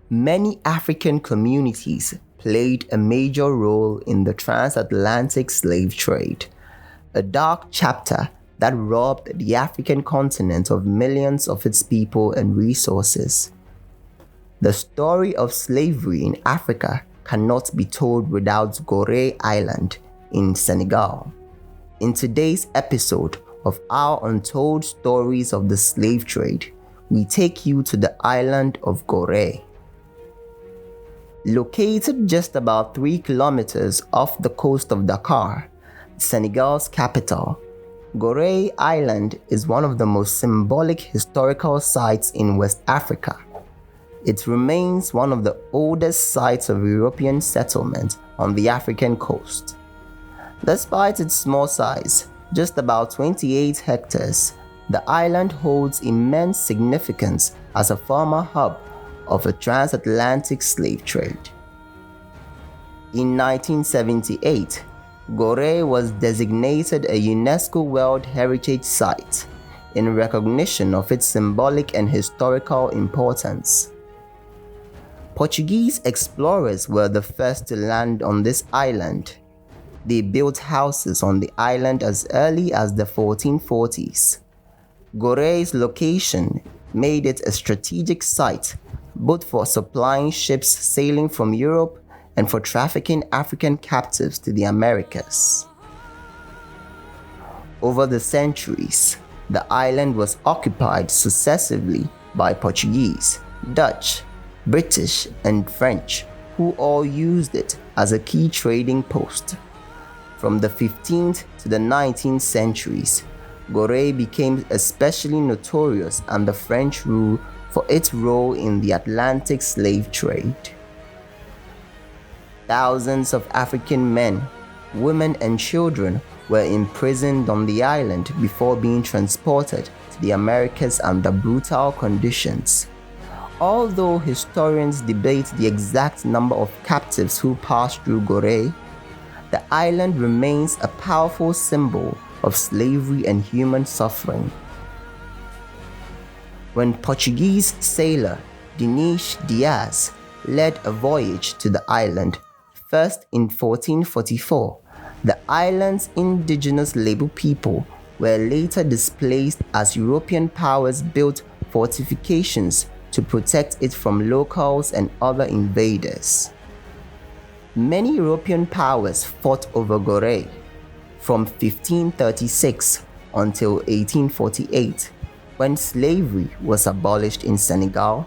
Many African communities played a major role in the transatlantic slave trade, a dark chapter that robbed the African continent of millions of its people and resources. The story of slavery in Africa cannot be told without Gorée Island in Senegal. In today's episode of our Untold Stories of the Slave Trade, we take you to the island of Gorée. Located just about 3 kilometers off the coast of Dakar, Senegal's capital, Gorée Island is one of the most symbolic historical sites in West Africa. It remains one of the oldest sites of European settlement on the African coast. Despite its small size, just about 28 hectares, the island holds immense significance as a former hub of a transatlantic slave trade. In 1978, Gorée was designated a UNESCO World Heritage Site in recognition of its symbolic and historical importance. Portuguese explorers were the first to land on this island. They built houses on the island as early as the 1440s. Gorée's location made it a strategic site both for supplying ships sailing from Europe and for trafficking African captives to the Americas. Over the centuries, the island was occupied successively by Portuguese, Dutch, British, and French, who all used it as a key trading post. From the 15th to the 19th centuries, Gorée became especially notorious under French rule for its role in the Atlantic slave trade. Thousands of African men, women, and children were imprisoned on the island before being transported to the Americas under brutal conditions. Although historians debate the exact number of captives who passed through Gorée, the island remains a powerful symbol of slavery and human suffering. When Portuguese sailor Dinis Diaz led a voyage to the island, first in 1444, the island's indigenous Lebu people were later displaced as European powers built fortifications to protect it from locals and other invaders. Many European powers fought over Gorée. From 1536 until 1848, when slavery was abolished in Senegal,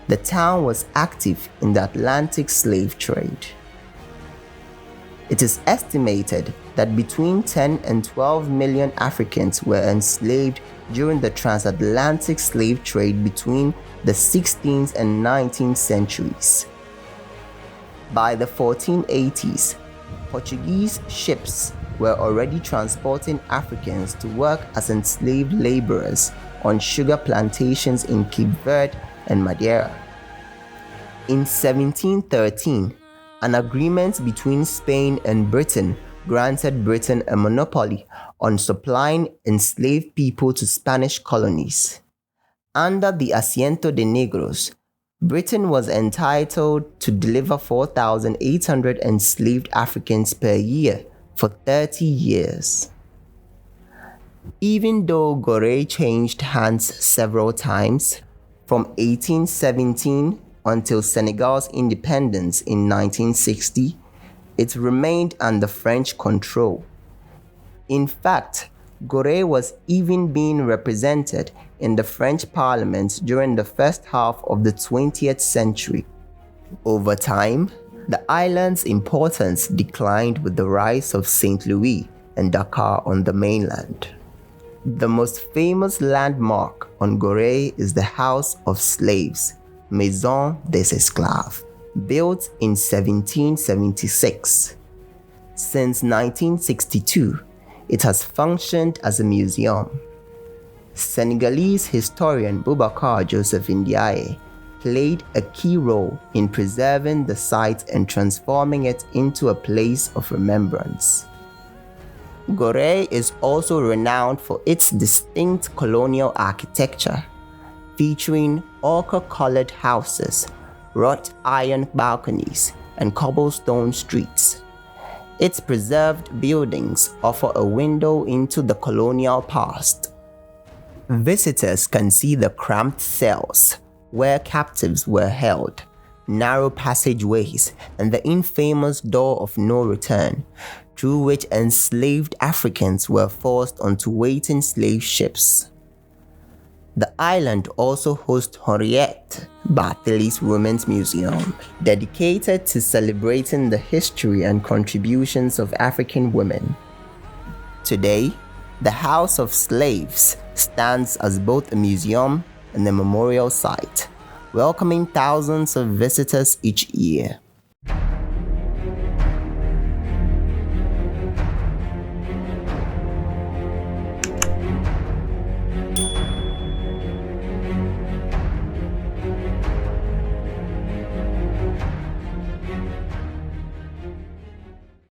the town was active in the Atlantic slave trade. It is estimated that between 10 and 12 million Africans were enslaved during the transatlantic slave trade between the 16th and 19th centuries. By the 1480s, Portuguese ships were already transporting Africans to work as enslaved laborers on sugar plantations in Cape Verde and Madeira. In 1713, an agreement between Spain and Britain granted Britain a monopoly on supplying enslaved people to Spanish colonies. Under the Asiento de Negros, Britain was entitled to deliver 4,800 enslaved Africans per year for 30 years. Even though Gorée changed hands several times, from 1817 until Senegal's independence in 1960, it remained under French control. In fact, Gorée was even being represented in the French Parliament during the first half of the 20th century. Over time, the island's importance declined with the rise of St. Louis and Dakar on the mainland. The most famous landmark on Gorée is the House of Slaves, Maison des Esclaves, built in 1776. Since 1962, it has functioned as a museum. Senegalese historian Boubacar Joseph Ndiaye played a key role in preserving the site and transforming it into a place of remembrance. Gorée is also renowned for its distinct colonial architecture, featuring ochre-colored houses, wrought iron balconies, and cobblestone streets. Its preserved buildings offer a window into the colonial past. Visitors can see the cramped cells where captives were held, narrow passageways, and the infamous door of no return, through which enslaved Africans were forced onto waiting slave ships. The island also hosts Henriette Barthelly's Women's Museum, dedicated to celebrating the history and contributions of African women. Today, the House of Slaves stands as both a museum and a memorial site, welcoming thousands of visitors each year.